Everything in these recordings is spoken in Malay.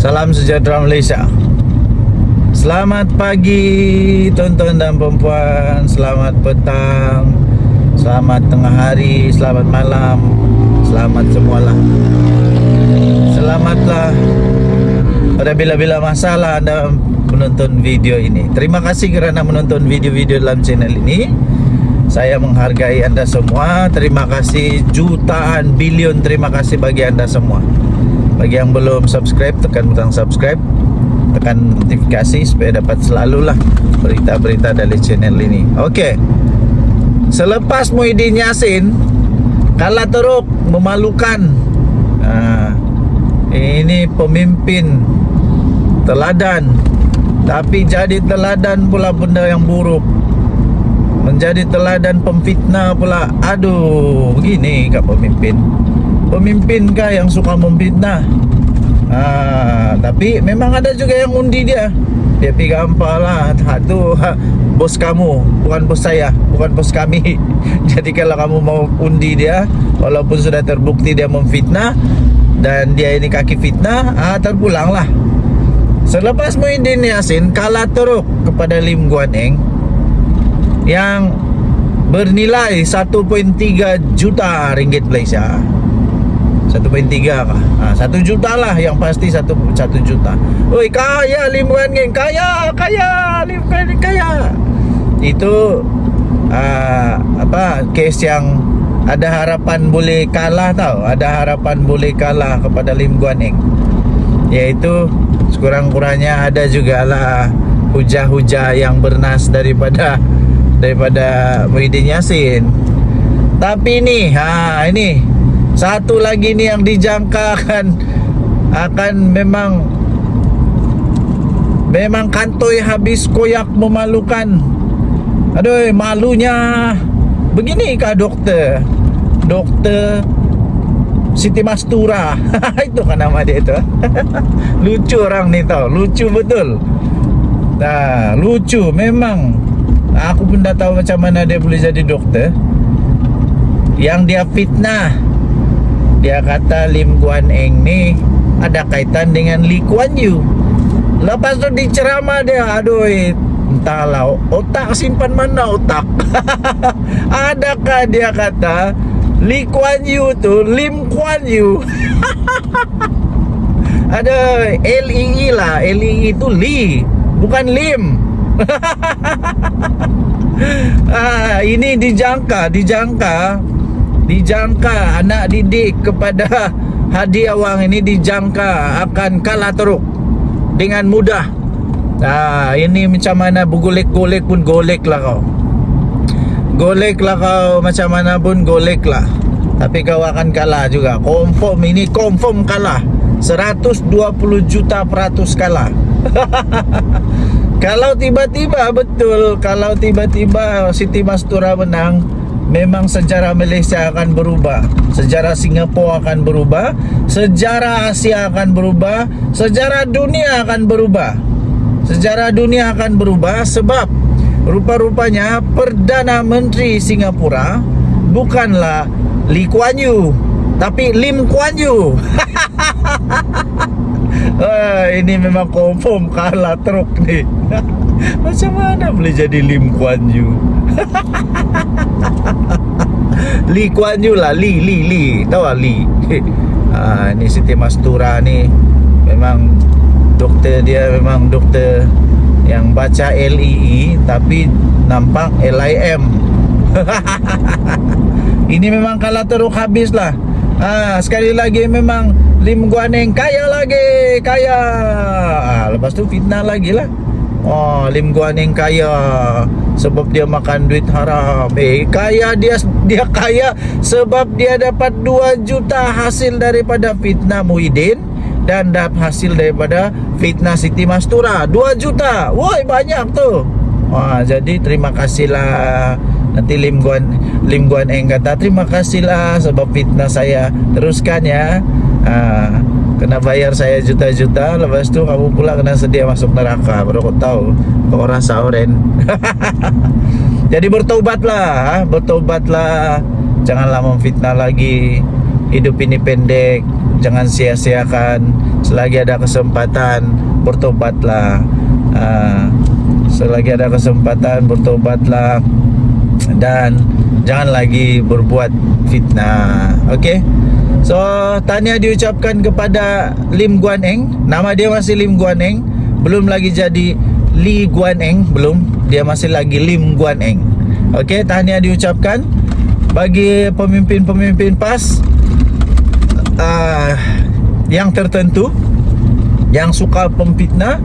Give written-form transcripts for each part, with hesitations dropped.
Salam sejahtera Malaysia. Selamat pagi tuan-tuan dan perempuan. Selamat petang, selamat tengah hari, selamat malam, selamat semualah. Selamatlah pada bila-bila masalah anda menonton video ini. Terima kasih kerana menonton video-video dalam channel ini. Saya menghargai anda semua. Terima kasih jutaan, bilion terima kasih bagi anda semua. Bagi yang belum subscribe, tekan butang subscribe, tekan notifikasi supaya dapat selalulah berita-berita dari channel ini. Okey. Selepas Muhyiddin Yassin kalah teruk, memalukan. Ini pemimpin teladan, tapi jadi teladan pula benda yang buruk. Menjadi teladan pemfitnah pula. Aduh, begini kah pemimpin? Pemimpin kah yang suka memfitnah? Tapi memang ada juga yang undi dia. Dia pergi gampang lah. Tu bos kamu, bukan bos saya, bukan bos kami. Jadi kalau kamu mau undi dia, walaupun sudah terbukti dia memfitnah dan dia ini kaki fitnah, terpulanglah. Selepas Muhyiddin Yassin kalah teruk kepada Lim Guan Eng yang bernilai 1.3 juta ringgit Malaysia. 1.3 kah? 1 juta lah yang pasti, 1 juta. Oi, kaya Lim Guan Eng, kaya Lim Guan Eng, kaya. Itu kes yang ada harapan boleh kalah tau. Ada harapan boleh kalah kepada Lim Guan Eng. Iaitu sekurang-kurangnya ada jugalah hujah-hujah yang bernas daripada Muhyiddin Yassin. Tapi ini satu lagi ni yang dijangka akan memang kantoi habis koyak memalukan. Aduh, malunya. Beginikah doktor Siti Mastura? Itu kan nama dia tu. Lucu orang ni tau, lucu betul. Lucu memang. Aku pun dah tahu macam mana dia boleh jadi doktor. Yang dia fitnah, dia kata Lim Guan Eng ni ada kaitan dengan Lee Kuan Yew. Lepas tu diceramah dia, aduh, entahlah otak simpan mana otak. Adakah dia kata Lee Kuan Yew tu Lim Kuan Yew? Ada L-I-I lah, L-I-I tu Lee, bukan Lim. Ini dijangka anak didik kepada Hadi Awang ini dijangka akan kalah teruk dengan mudah. Ini macam mana bergolek-golek pun golek lah kau. Golek lah kau, macam mana pun golek lah. Tapi kau akan kalah juga. Confirm, ini confirm kalah. 120 juta % kalah. Kalau tiba-tiba Siti Mastura menang, memang sejarah Malaysia akan berubah, sejarah Singapura akan berubah, sejarah Asia akan berubah, sejarah dunia akan berubah. Sejarah dunia akan berubah sebab rupa-rupanya Perdana Menteri Singapura bukanlah Lee Kuan Yew, tapi Lim Kuan Yew. Ini memang confirm kalah teruk ni. Macam mana boleh jadi Lim Kuan Yew? Lee Kuan Yew lah, Lee. Tahu lah Lee. Ni Siti Mastura ni memang doktor, dia memang doktor yang baca L-I-I tapi nampak L-I-M. Ini memang kalah teruk habis lah. Sekali lagi memang Lim Guan Eng kaya lagi, kaya. Lepas tu fitnah lagi lah. Lim Guan Eng kaya sebab dia makan duit haram. Kaya dia kaya sebab dia dapat 2 juta hasil daripada fitnah Muhyiddin dan dapat hasil daripada fitnah Siti Mastura. 2 juta. Woi, banyak tu. Jadi terima kasihlah. Nanti Lim Guan Eng kata terima kasihlah sebab fitnah saya. Teruskan ya. Kena bayar saya juta-juta. Lepas tu kamu pula kena sedia masuk neraka. Baru kau tahu kau rasa oren. Jadi bertobatlah. Janganlah memfitnah lagi. Hidup ini pendek. Jangan sia-siakan. selagi ada kesempatan bertobatlah. Selagi ada kesempatan bertobatlah dan jangan lagi berbuat fitnah. Okey. So, tahniah diucapkan kepada Lim Guan Eng. Nama dia masih Lim Guan Eng, belum lagi jadi Lee Guan Eng, belum. Dia masih lagi Lim Guan Eng. Okey, tahniah diucapkan bagi pemimpin-pemimpin PAS yang tertentu yang suka memfitnah,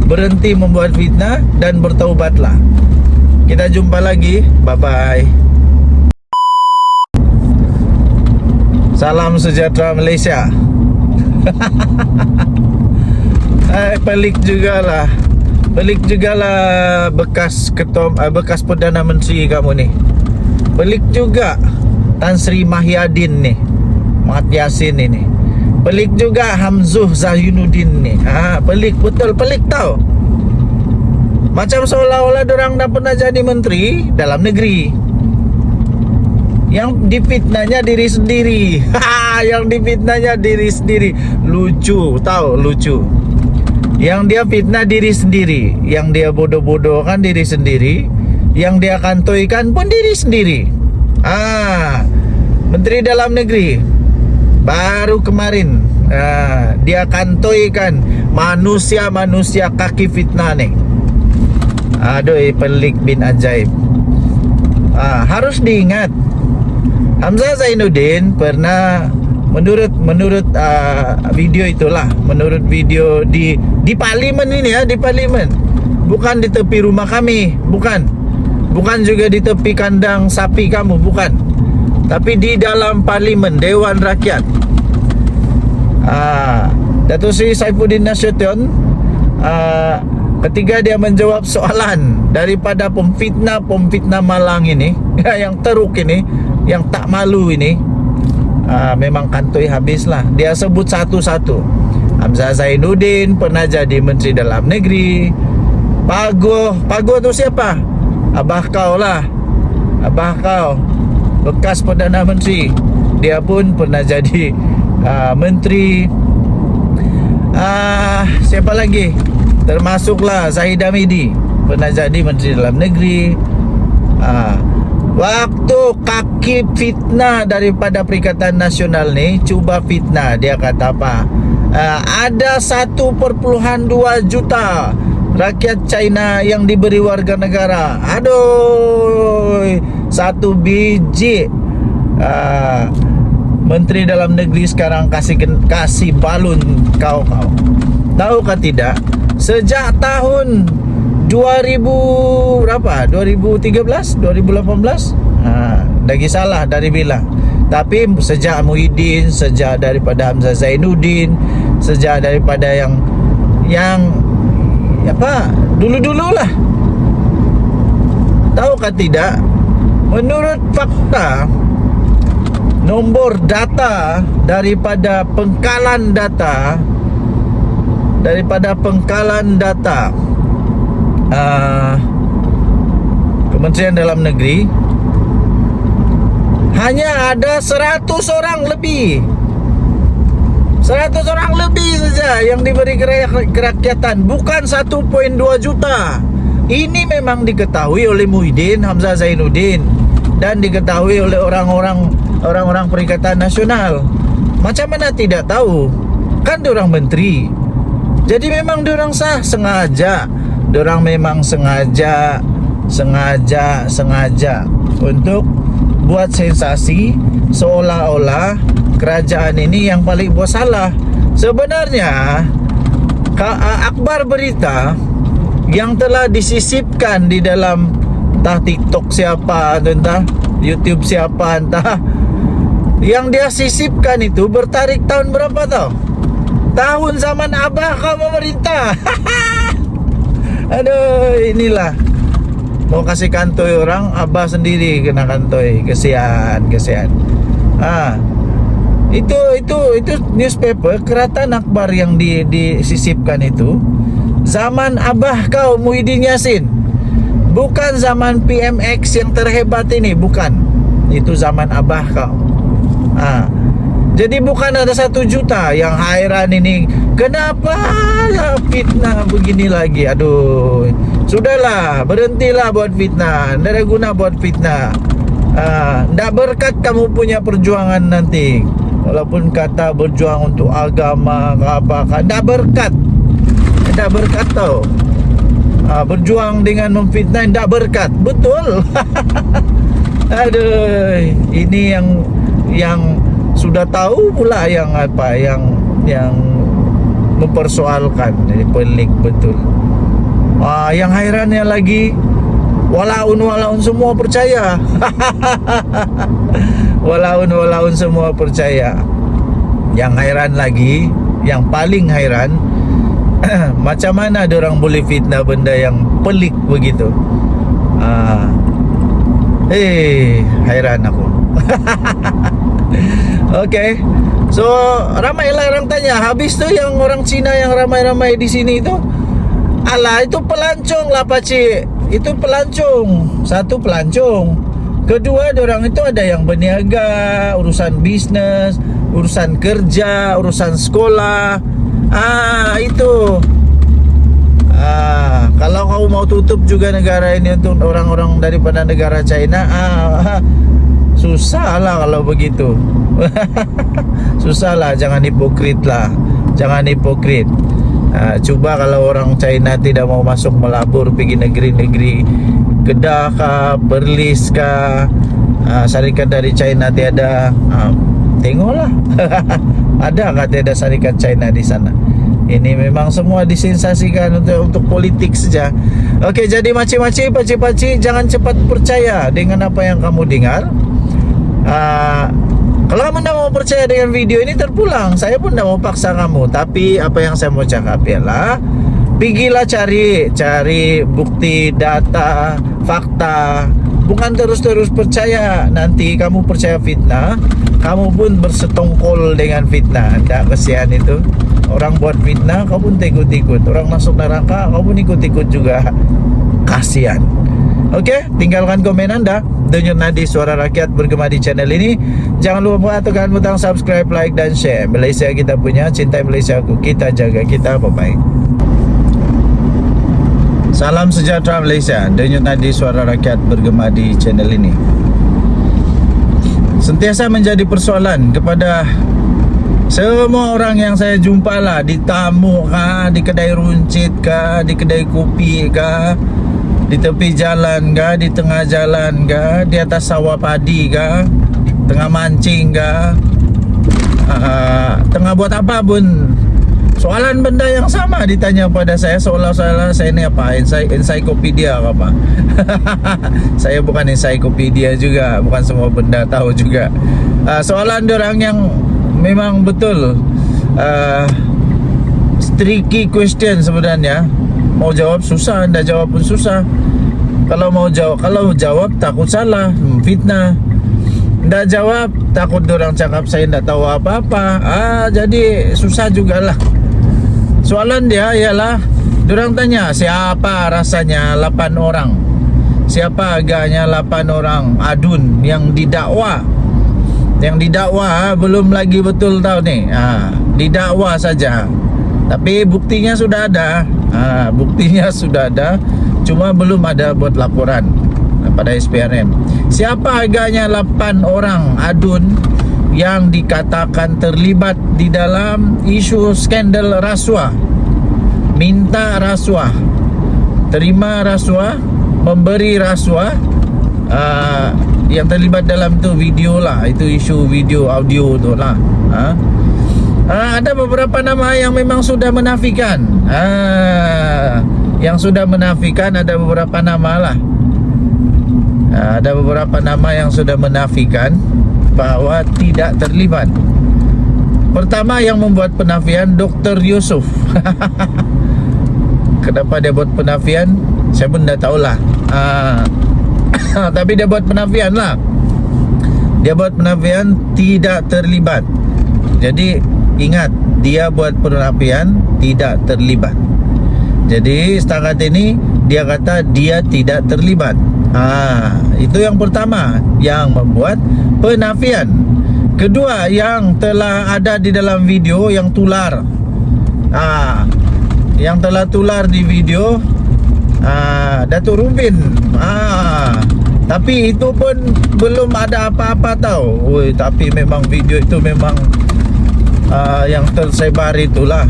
berhenti membuat fitnah dan bertaubatlah. Kita jumpa lagi. Bye-bye. Salam sejahtera Malaysia. Pelik jugalah bekas bekas Perdana Menteri kamu ni. Pelik juga Tan Sri Mahyadin ni, Mat Yassin ini. Pelik juga Hamzuh Zahinuddin ni. Pelik, betul pelik tau. Macam seolah-olah dorang dah pernah jadi menteri dalam negeri. Yang difitnahnya diri sendiri. Yang difitnahnya diri sendiri. Lucu, tahu lucu. Yang dia fitnah diri sendiri, yang dia bodoh-bodohkan diri sendiri, yang dia kantoikan pun diri sendiri. Menteri Dalam Negeri baru kemarin dia kantoikan manusia-manusia kaki fitnah ni. Aduh, pelik bin ajaib. Harus diingat, Hamzah Zainuddin pernah menurut video itulah, menurut video di parlimen ini ya, di parlimen, bukan di tepi rumah kami, bukan juga di tepi kandang sapi kamu, bukan, tapi di dalam parlimen Dewan Rakyat. Datuk Seri Saifuddin Nasution, ketika dia menjawab soalan daripada pemfitnah malang ini, yang teruk ini, yang tak malu ini, memang kantoi habislah. Dia sebut satu-satu. Hamzah Zainuddin pernah jadi Menteri Dalam Negeri. Pago tu siapa? Abah kau lah. Abah kau, bekas Perdana Menteri. Dia pun pernah jadi Menteri. Siapa lagi? Termasuklah Zahid Hamidi, pernah jadi Menteri Dalam Negeri. Waktu kaki fitnah daripada Perikatan Nasional ni, cuba fitnah, dia kata apa? Ada 1.2 juta rakyat China yang diberi warga negara. Aduh, satu biji Menteri Dalam Negeri sekarang kasih balun kau. Tahukah tidak? Sejak tahun 2000 berapa? 2013, 2018? Dah kisahlah dari bila. Tapi sejak Muhyiddin, sejak daripada Hamzah Zainuddin, sejak daripada yang apa? Dulu-dululah. Tahukah tidak? Menurut fakta, nombor data daripada pengkalan data Kementerian Dalam Negeri, hanya ada 100 orang lebih. 100 orang lebih saja yang diberi kerakyatan, bukan 1.2 juta. Ini memang diketahui oleh Muhyiddin, Hamzah Zainuddin, dan diketahui oleh orang-orang Perikatan Nasional. Macam mana tidak tahu? Kan diorang menteri. Jadi memang diorang sengaja. Diorang memang sengaja untuk buat sensasi seolah-olah kerajaan ini yang paling buat salah. Sebenarnya akhbar berita yang telah disisipkan di dalam entah TikTok siapa, entah YouTube siapa, entah, yang dia sisipkan itu bertarik tahun berapa tau? Tahun zaman abah kau memerintah. Aduh, inilah mau kasih kantoi orang, abah sendiri kena kantoi. Kesian. Itu newspaper Keratan Akhbar yang disisipkan itu zaman abah kau Muhyiddin Yassin, bukan zaman PMX yang terhebat ini, bukan. Itu zaman abah kau. Jadi bukan ada 1 juta. Yang hairan ini, kenapa lah fitnah begini lagi? Aduh, sudahlah, berhentilah buat fitnah. Tidak ada guna buat fitnah. Tidak berkat kamu punya perjuangan nanti. Walaupun kata berjuang untuk agama apa, tidak berkat. Tidak berkat tau. Berjuang dengan memfitnah tidak berkat. Betul. Aduh, ini yang sudah tahu pula yang apa, yang mempersoalkan. Jadi pelik betul. Yang hairannya lagi, walaun semua percaya. Walaun semua percaya. Yang hairan lagi, yang paling hairan, macam mana ada orang boleh fitnah benda yang pelik begitu. Hairan aku. Okay. So ramailah orang tanya, habis tu yang orang Cina yang ramai-ramai di sini itu, alah itu pelancong lah pakcik. Itu pelancong. Satu pelancong. Kedua, orang itu ada yang berniaga, urusan bisnes, urusan kerja, urusan sekolah. Itu. Kalau kau mau tutup juga negara ini untuk orang-orang daripada negara China, susah lah kalau begitu. Susah lah, jangan hipokrit lah. Jangan hipokrit. Cuba kalau orang China tidak mau masuk melabur pergi negeri-negeri Kedah kah, Perlis kah, syarikat dari China tiada, tengoklah. Ada kah tiada syarikat China di sana? Ini memang semua disensasikan untuk politik saja. Okey, jadi makcik-makcik, pakcik-pakcik, jangan cepat percaya dengan apa yang kamu dengar. Kalau kamu tidak mau percaya dengan video ini, terpulang. Saya pun tidak mau paksa kamu. Tapi apa yang saya mau cakap ialah, pergilah cari bukti, data, fakta. Bukan terus-terus percaya. Nanti kamu percaya fitnah, kamu pun bersetongkol dengan fitnah. Tidak, kesian itu. Orang buat fitnah, kau pun ikut-ikut. Orang masuk neraka, kau pun ikut-ikut juga. Kasihan. Okey, tinggalkan komen anda. Denyut nadi suara rakyat bergema di channel ini. Jangan lupa tekan butang subscribe, like dan share. Malaysia kita punya, cintai Malaysia aku. Kita jaga kita, bye-bye. Salam sejahtera Malaysia. Denyut nadi suara rakyat bergema di channel ini. Sentiasa menjadi persoalan kepada semua orang yang saya jumpa lah, di tamu kah, di kedai runcit kah, di kedai kopi kah, di tepi jalan kah, di tengah jalan kah, di atas sawah padi kah, tengah mancing kah, tengah buat apa pun, soalan benda yang sama ditanya pada saya, seolah-olah saya ini apa, ensiklopedia ke apa. Saya bukan ensiklopedia juga, bukan semua benda tahu juga. Soalan orang yang memang betul tricky question sebenarnya. Mau jawab susah, anda jawab pun susah. Kalau jawab takut salah, fitnah. Ndak jawab takut orang cakap saya ndak tahu apa-apa. Jadi susah jugalah. Soalan dia ialah, orang tanya siapa rasanya 8 orang, siapa agaknya 8 orang adun yang didakwa. Yang didakwa belum lagi betul tahu nih. Didakwa saja. Tapi buktinya sudah ada. Buktinya sudah ada, cuma belum ada buat laporan pada SPRM. Siapa agaknya 8 orang adun yang dikatakan terlibat di dalam isu skandal rasuah, minta rasuah, terima rasuah, memberi rasuah. Yang terlibat dalam tu video lah, itu isu video audio tu lah. Ada beberapa nama yang memang sudah menafikan. Yang sudah menafikan ada beberapa nama lah. Ada beberapa nama yang sudah menafikan bahwa tidak terlibat. Pertama yang membuat penafian, Dr. Yusuf. Kenapa dia buat penafian? Saya pun dah tahulah. Tapi dia buat penafian lah. Dia buat penafian tidak terlibat. Jadi ingat, dia buat penafian tidak terlibat. Jadi setakat ini dia kata dia tidak terlibat. Itu yang pertama yang membuat penafian. Kedua, yang telah ada di dalam video yang tular. Yang telah tular di video Datuk Rubin. Tapi itu pun belum ada apa-apa tau. Tapi memang video itu memang yang tersebar itulah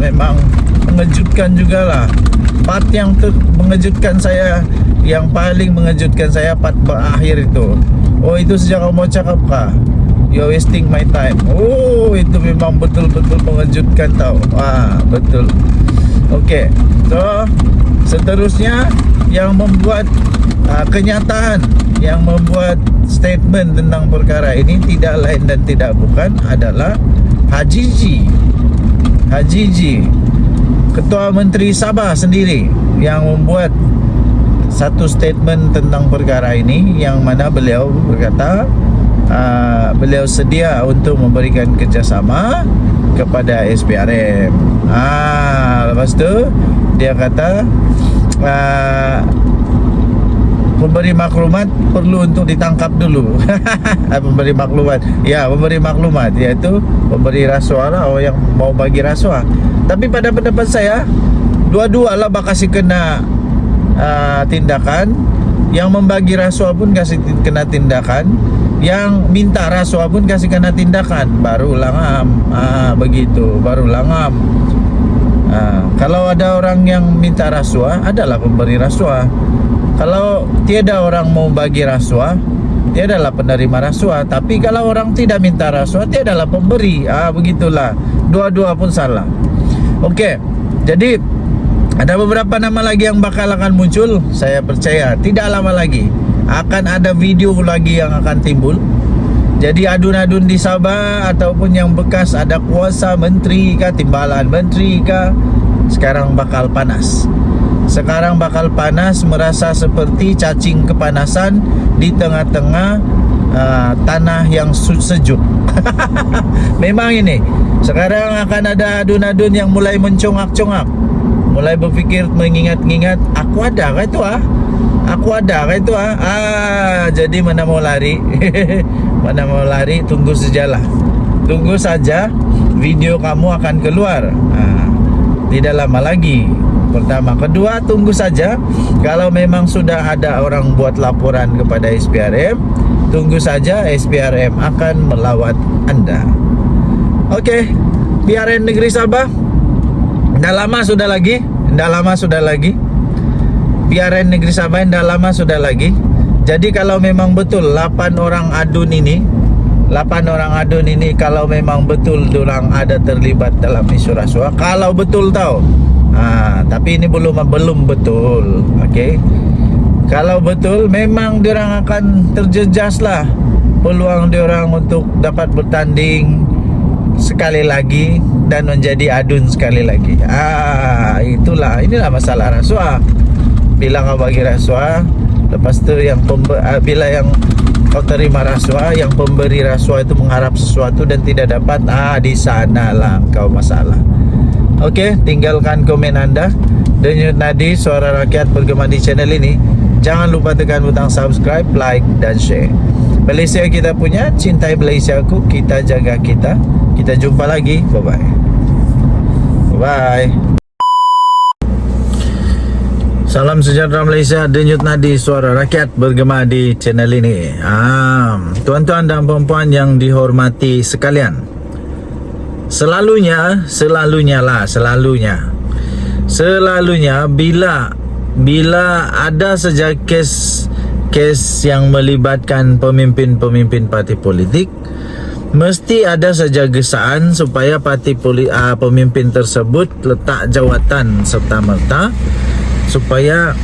memang mengejutkan jugalah. Part yang mengejutkan saya, yang paling mengejutkan saya part akhir itu. Itu sejak kamu cakap kah, you're wasting my time. Itu memang betul-betul mengejutkan tau. Betul. Okey. So seterusnya yang membuat kenyataan, yang membuat statement tentang perkara ini tidak lain dan tidak bukan adalah Haji G, Ketua Menteri Sabah sendiri, yang membuat satu statement tentang perkara ini, yang mana beliau berkata beliau sedia untuk memberikan kerjasama kepada SPRM. Lepas tu dia kata pemberi maklumat perlu untuk ditangkap dulu. Pemberi maklumat, iaitu pemberi rasuah lah, orang yang mau bagi rasuah. Tapi pada pendapat saya, dua-dua lah bakal kena tindakan. Yang membagi rasuah pun kasih kena tindakan, yang minta rasuah pun kasih kena tindakan. Baru langam. Begitu, baru langam. Kalau ada orang yang minta rasuah, adalah pemberi rasuah. Kalau tiada orang mau bagi rasuah, tiadalah penerima rasuah. Tapi kalau orang tidak minta rasuah, tiadalah pemberi. Begitulah. Dua-dua pun salah. Okey. Jadi ada beberapa nama lagi yang bakal akan muncul. Saya percaya tidak lama lagi akan ada video lagi yang akan timbul. Jadi adun-adun di Sabah ataupun yang bekas ada kuasa menteri kah, timbalan menteri kah, sekarang bakal panas. Merasa seperti cacing kepanasan di tengah-tengah tanah yang sejuk. Memang ini sekarang akan ada adun-adun yang mulai mencongak-congak, mulai berfikir, mengingat-ingat, aku ada kah itu jadi mana mau lari. Mana mau lari, tunggu saja video kamu akan keluar. Tidak lama lagi. Pertama, kedua, tunggu saja. Kalau memang sudah ada orang buat laporan kepada SPRM, tunggu saja SPRM akan melawat anda. Okey, PRN Negeri Sabah dah lama sudah lagi. PRN Negeri Sabah dah lama sudah lagi. Jadi kalau memang betul 8 orang adun ini kalau memang betul diorang ada terlibat dalam isu rasuah, kalau betul tahu. Tapi ini belum betul. Okey. Kalau betul memang diorang akan terjejas lah peluang diorang untuk dapat bertanding sekali lagi dan menjadi adun sekali lagi. Inilah masalah rasuah. Bila kau bagi rasuah, lepas tu bila yang kau terima rasuah, yang pemberi rasuah itu mengharap sesuatu dan tidak dapat, di sanalah kau masalah. Okey, tinggalkan komen anda. Denyut Nadi, suara rakyat bergema di channel ini. Jangan lupa tekan butang subscribe, like dan share. Malaysia kita punya, cintai Malaysia aku, kita jaga kita. Kita jumpa lagi. Bye. Salam sejahtera Malaysia. Denyut Nadi, suara rakyat bergema di channel ini. Tuan-tuan dan puan-puan yang dihormati sekalian, Selalunya bila ada saja kes yang melibatkan pemimpin parti politik, mesti ada saja gesaan supaya pemimpin tersebut letak jawatan serta-merta, supaya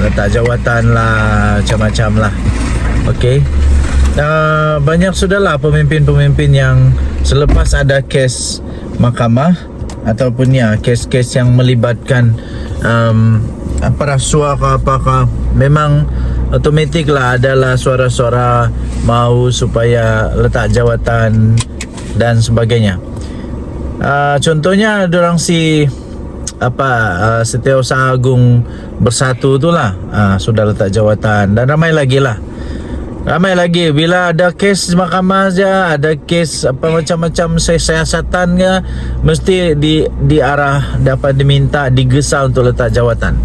letak jawatan lah, macam-macam lah. Okey. Banyak sudahlah pemimpin-pemimpin yang selepas ada kes mahkamah ataupun kes-kes yang melibatkan rasuah ke apakah, memang automatik lah adalah suara-suara mau supaya letak jawatan dan sebagainya. Contohnya dorang Setiausaha Agung Bersatu itulah sudah letak jawatan, dan ramai lagi lah. Ramai lagi bila ada kes mahkamah saja, ada kes apa macam-macam siasatan ke, mesti diarah dapat diminta digesa untuk letak jawatan.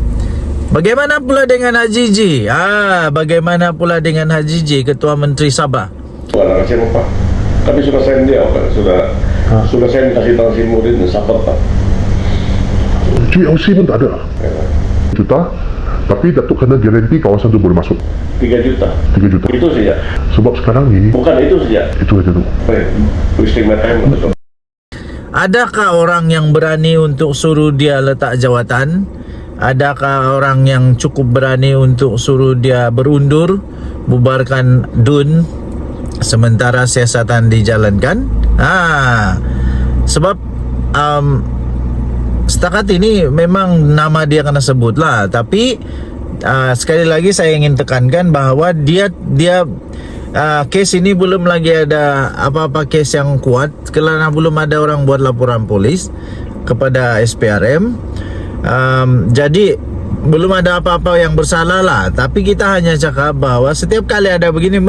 Bagaimana pula dengan Haji Ji? Bagaimana pula dengan Haji Ji, Ketua Menteri Sabah? Wala kasi mo pa. Tapi sudah send dia apa? Sudah send kasih tahu si Murid dan Sabar tak? GOC pun tak ada. Juta. Tapi Datuk kena garanti kawasan tu boleh masuk 3 juta. 3 juta. Itu saja. Sebab sekarang ni Bukan itu saja. itu aja tu. Wasting my time betul. Adakah orang yang berani untuk suruh dia letak jawatan? Adakah orang yang cukup berani untuk suruh dia berundur, bubarkan DUN sementara siasatan dijalankan? Sebab setakat ini memang nama dia kena sebut lah. Tapi sekali lagi saya ingin tekankan bahawa dia kes ini belum lagi ada apa-apa kes yang kuat, kerana belum ada orang buat laporan polis kepada SPRM. Jadi belum ada apa-apa yang bersalah lah. Tapi kita hanya cakap bahawa setiap kali ada begini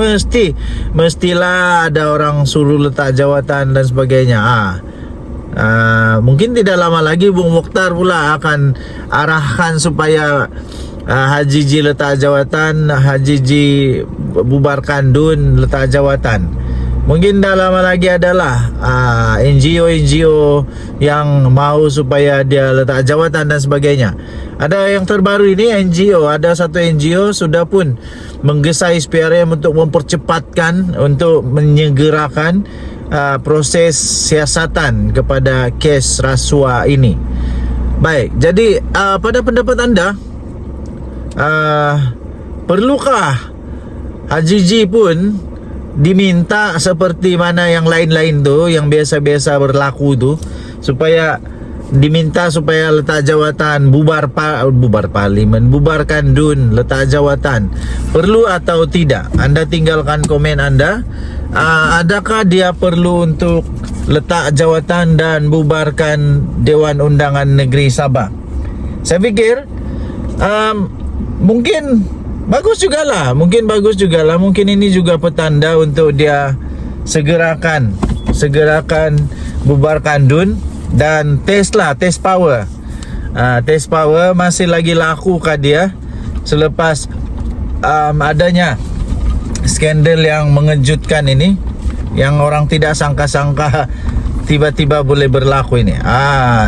mestilah ada orang suruh letak jawatan dan sebagainya. Mungkin tidak lama lagi Bung Mokhtar pula akan arahkan supaya Haji Ji letak jawatan, Haji Ji bubarkan DUN letak jawatan. Mungkin dah lama lagi adalah NGO yang mau supaya dia letak jawatan dan sebagainya. Ada yang terbaru ini NGO, ada satu NGO sudah pun menggesa SPRM untuk mempercepatkan, untuk menyegerakan proses siasatan kepada kes rasuah ini. Baik, jadi pada pendapat anda, perlukah Haji Ji pun diminta seperti mana yang lain-lain tu, yang biasa-biasa berlaku tu, supaya diminta supaya letak jawatan, bubar parlimen, bubarkan DUN, letak jawatan? Perlu atau tidak? Anda tinggalkan komen anda. Adakah dia perlu untuk letak jawatan dan bubarkan Dewan Undangan Negeri Sabah? Saya fikir mungkin bagus jugalah. Mungkin ini juga petanda untuk dia segerakan bubarkan DUN dan test power. Test power masih lagi laku kah dia selepas adanya skandal yang mengejutkan ini, yang orang tidak sangka-sangka tiba-tiba boleh berlaku ini.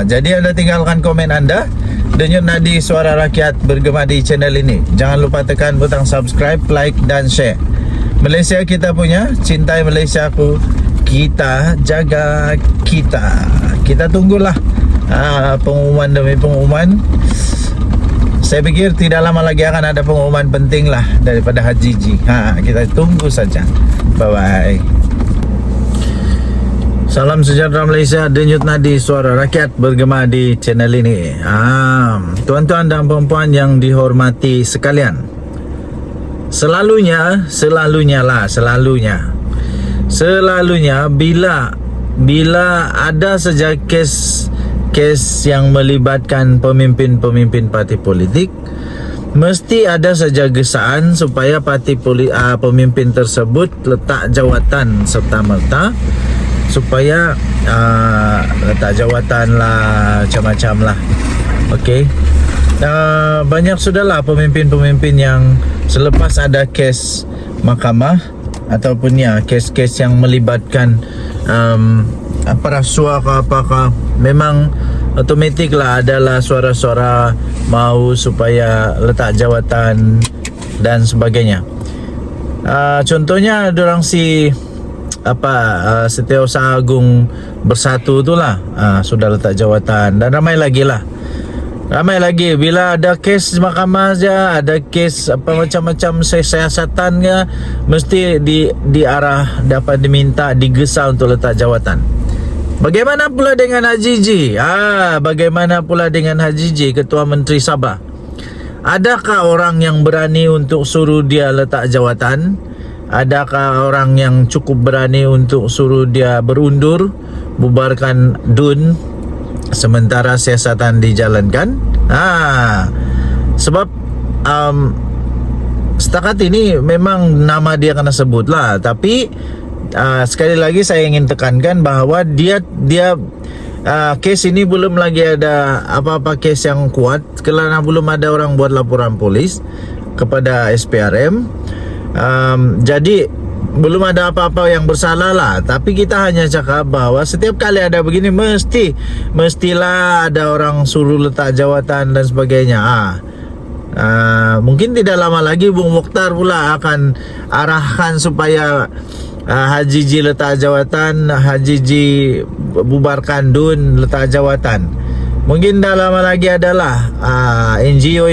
Jadi anda tinggalkan komen anda. Denyut nadi suara rakyat bergema di channel ini. Jangan lupa tekan butang subscribe, like dan share. Malaysia kita punya, cintai Malaysiaku, kita jaga kita. Kita tunggulah pengumuman demi pengumuman. Saya fikir tidak lama lagi akan ada pengumuman penting lah daripada Haji Ji. Kita tunggu saja. Bye-bye. Salam sejahtera Malaysia, denyut nadi suara rakyat bergema di channel ini. Tuan-tuan dan puan-puan yang dihormati sekalian, selalunya bila ada saja kes yang melibatkan pemimpin parti politik, mesti ada saja gesaan supaya pemimpin tersebut letak jawatan serta-merta, supaya letak jawatan lah, macam-macam lah. Okey, banyak sudahlah pemimpin-pemimpin yang selepas ada kes mahkamah ataupun kes-kes yang melibatkan rasuah ke apakah, memang otomatik lah adalah suara-suara mau supaya letak jawatan dan sebagainya. Contohnya dorang Setiausaha Agung Bersatu tu lah, sudah letak jawatan, dan ramai lagi bila ada kes mahkamah saja, ada kes apa macam-macam siasatan ke, mesti diarah dapat diminta digesa untuk letak jawatan. Bagaimana pula dengan Haji Ji? Bagaimana pula dengan Haji Ji, Ketua Menteri Sabah? Adakah orang yang berani untuk suruh dia letak jawatan? Adakah orang yang cukup berani untuk suruh dia berundur, bubarkan DUN sementara siasatan dijalankan? Sebab setakat ini memang nama dia kena sebut lah. Tapi sekali lagi saya ingin tekankan bahwa dia kes ini belum lagi ada apa-apa kes yang kuat, kerana belum ada orang buat laporan polis kepada SPRM. Jadi belum ada apa-apa yang bersalah lah. Tapi kita hanya cakap bahwa setiap kali ada begini mestilah ada orang suruh letak jawatan dan sebagainya. Mungkin tidak lama lagi Bung Mokhtar pula akan arahkan supaya Haji Ji letak jawatan, Haji Ji bubarkan DUN letak jawatan. Mungkin dah lama lagi adalah NGO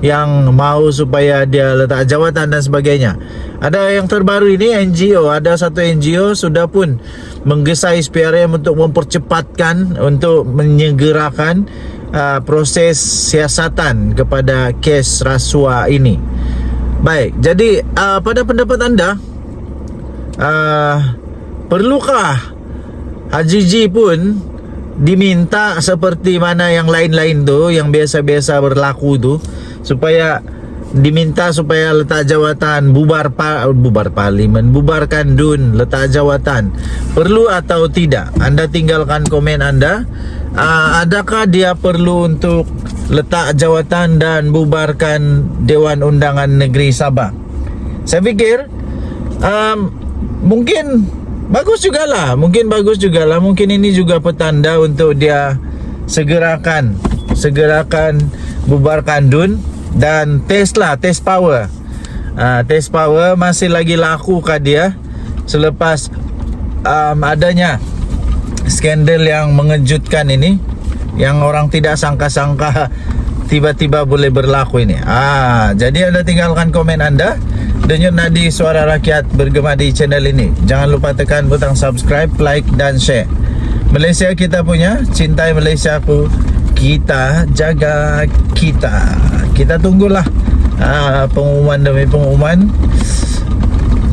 yang mau supaya dia letak jawatan dan sebagainya. Ada yang terbaru ini NGO, ada satu NGO sudah pun menggesa SPRM untuk mempercepatkan, untuk menyegerakan proses siasatan kepada kes rasuah ini. Baik, jadi pada pendapat anda, perlukah Haji Ji pun diminta seperti mana yang lain-lain tu, yang biasa-biasa berlaku tu, supaya diminta supaya letak jawatan, bubar parlimen, bubarkan DUN, letak jawatan? Perlu atau tidak? Anda tinggalkan komen anda. Adakah dia perlu untuk letak jawatan dan bubarkan Dewan Undangan Negeri Sabah? Saya fikir mungkin bagus jugalah. Mungkin ini juga petanda untuk dia segerakan bubarkan DUN dan test power. Test power masih lagi laku kah dia selepas adanya skandal yang mengejutkan ini, yang orang tidak sangka-sangka tiba-tiba boleh berlaku ini. Jadi anda tinggalkan komen anda. Denyut nadi suara rakyat bergema di channel ini. Jangan lupa tekan butang subscribe, like dan share. Malaysia kita punya, cintai Malaysiaku, kita jaga kita. Kita tunggulah pengumuman demi pengumuman.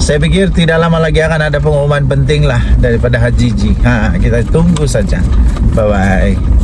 Saya fikir tidak lama lagi akan ada pengumuman penting lah daripada Haji Ji. Kita tunggu saja. Bye bye.